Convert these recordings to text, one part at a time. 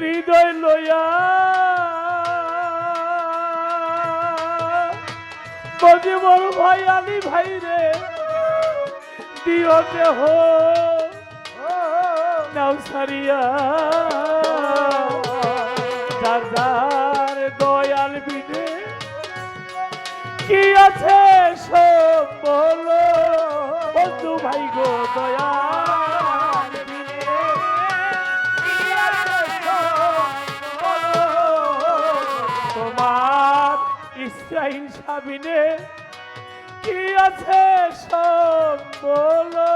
হৃদয় লইয়া মজিবর ভাই আলী ভাই রে দিও দেহ নাও সারিয়া যার যার দয়াল বিনে কি আছে সব বলো বন্ধু ভাই গো দয়াল বিনে কি আছে সব বলো তোমার ইচ্ছা হিংসা বিনে কি আছে সব বলো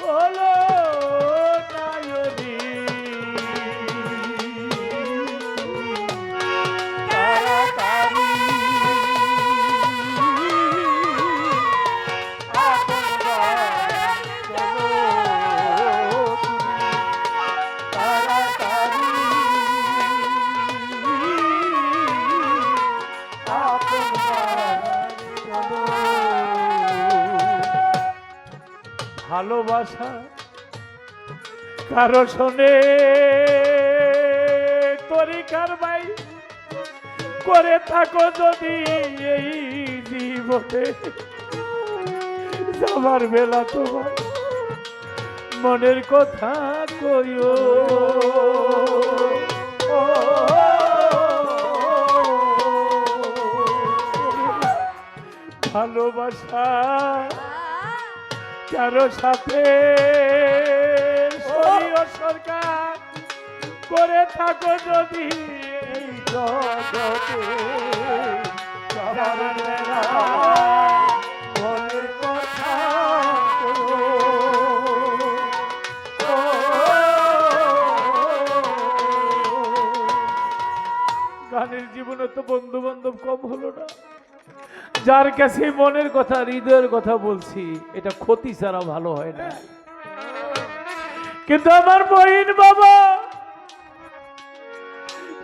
বলো নায়নী তাড়াতাড়ি ভালোবাসা কারো শোনে তরিকার ভাই করে থাকো যদি এই জীবনে যাবার বেলা তোমার মনের কথা কইও ভালোবাসা কারো সাথে সরকার করে থাকো যদি এই জগতে মনের কথা গানের জীবনে তো বন্ধু বান্ধব কম হলো না, যার কাছে মনের কথা হৃদয়ের কথা বলছি এটা ক্ষতি ছাড়া ভালো হয় না। কিন্তু আমার বহিন বাবা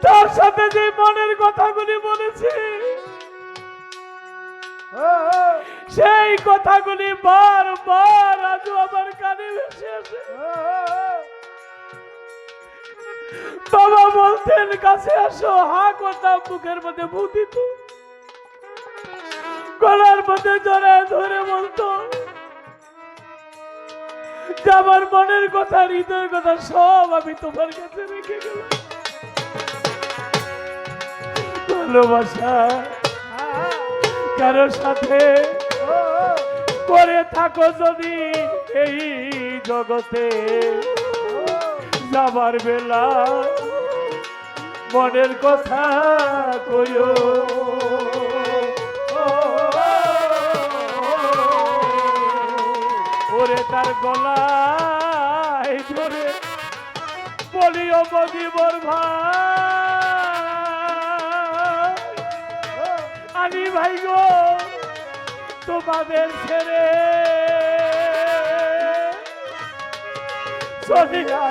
তার সাথে যে মনের কথাগুলি বলেছি সেই কথাগুলি বারবার আজও আমার কানে ভেসে আসে। বাবা বলতেন কাছে আসো, হা করতাম মুখের মধ্যে ভূত দিত, গলার মধ্যে জড়ায় ধরে বলতো যে আমার মনের কথা হৃদয়ের কথা সব আমি তোমার কাছে রেখে গেলাম। ভালোবাসা কারোর সাথে করে থাকো যদি এই জগতে যাবার বেলা মনের কথা কইও ওরে তার গলায় ধরে বলিও মজিবর ভাই আলী ভাই গো তোমাদের ছেড়ে চলিয়া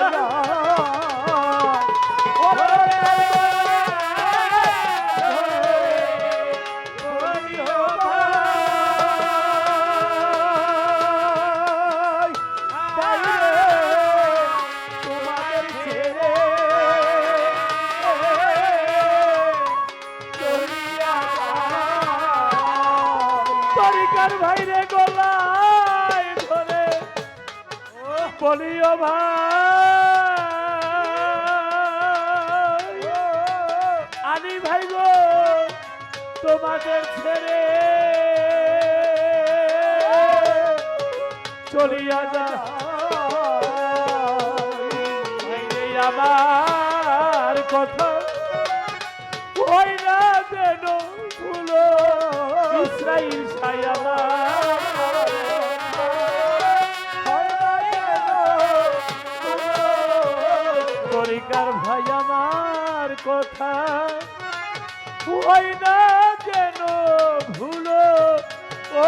ভাইরে গলায় ধরে বলিও ভাই আলী ভাই গো তোমাদের ছেড়ে চলিয়া যা আমার কথা ওই না যেন ভুলো ইসরাইল সাই তরিকার ভাই আমার কথা ওই না যেন ভুলো ও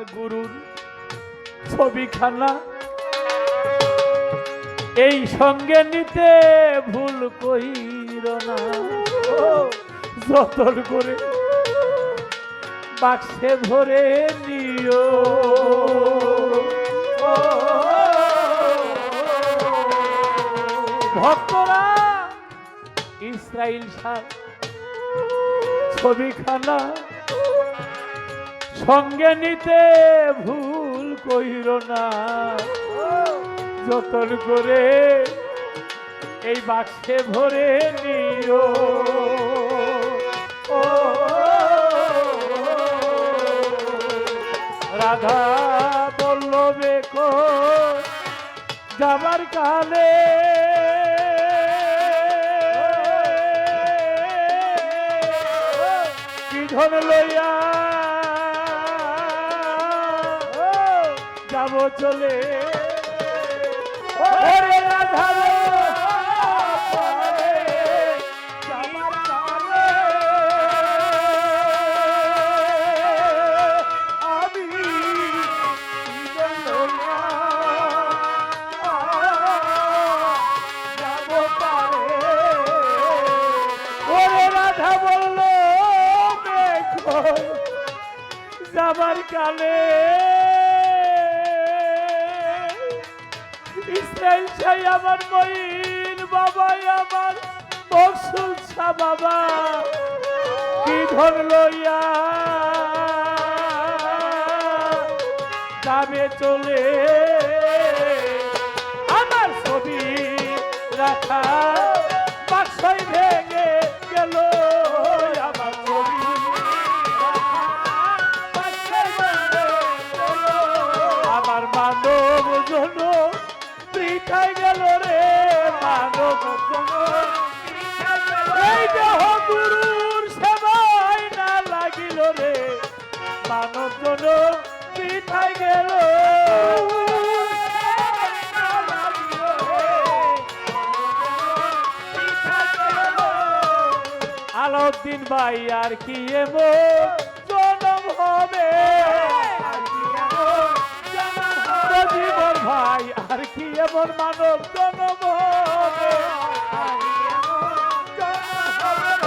আমার গুরুর ছবিখানা এই সঙ্গে নিতে ভুল কইর না, যতন করে বাক্সে ভরে নিও। ভক্তরা ইসরাইল শাহ ছবিখানা সঙ্গে নিতে ভুল কইর না, যতন করে এই বাক্সে ভরে নিও। রাধা বল্লভে যাবার কালে কি ধন লইয়া যাব চলে। রাধা যাবার কালে ইসরাইল শাহ আমার মঈন বাবা, আমার মকসুদ শাহ বাবা কি ধন লইয়া যাবে চলে। আমার ছবি রাখা বাক্সই ভেঙে গেল, আমার ছবি আমার মানব জন পৃথায় গেল রে, মানব জন এই দেহ গুরুর সেবায় না লাগিল রে, মানব জন পৃথায় গেল। আলাউদ্দিন ভাই আর কি এমন জনম হবে, জীবন ভাই আর কি এমন মানব জনম হবে।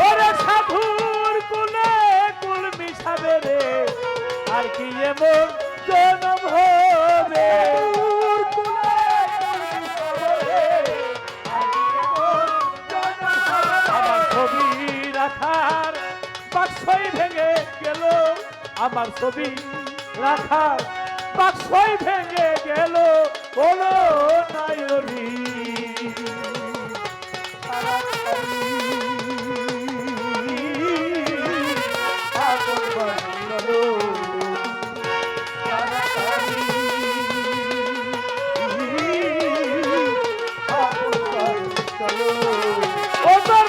ওরে সাধুর কুলে কুল মিশাবে রে, আর কি এমন জনম হবে। আমার ছবি রাখার বাক্সই ভেঙে গেল, আমার ছবি রাখার বাক্সই ভেঙে গেল, বলো নায়রি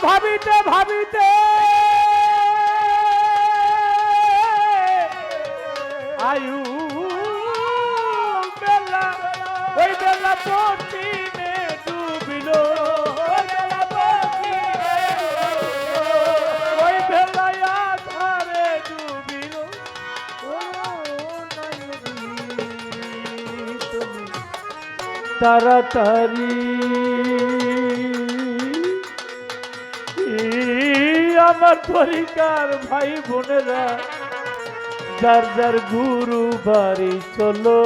ভাবিতে ভাবিতে আয়ু বেলা ওই বেলা পশ্চিমে ডুবিল, ওই বেলায় আধারে ডুবিল। তাড়াতাড়ি আমার তরিকার ভাই বোনেরা যার যার গুরু বাড়ি চলো।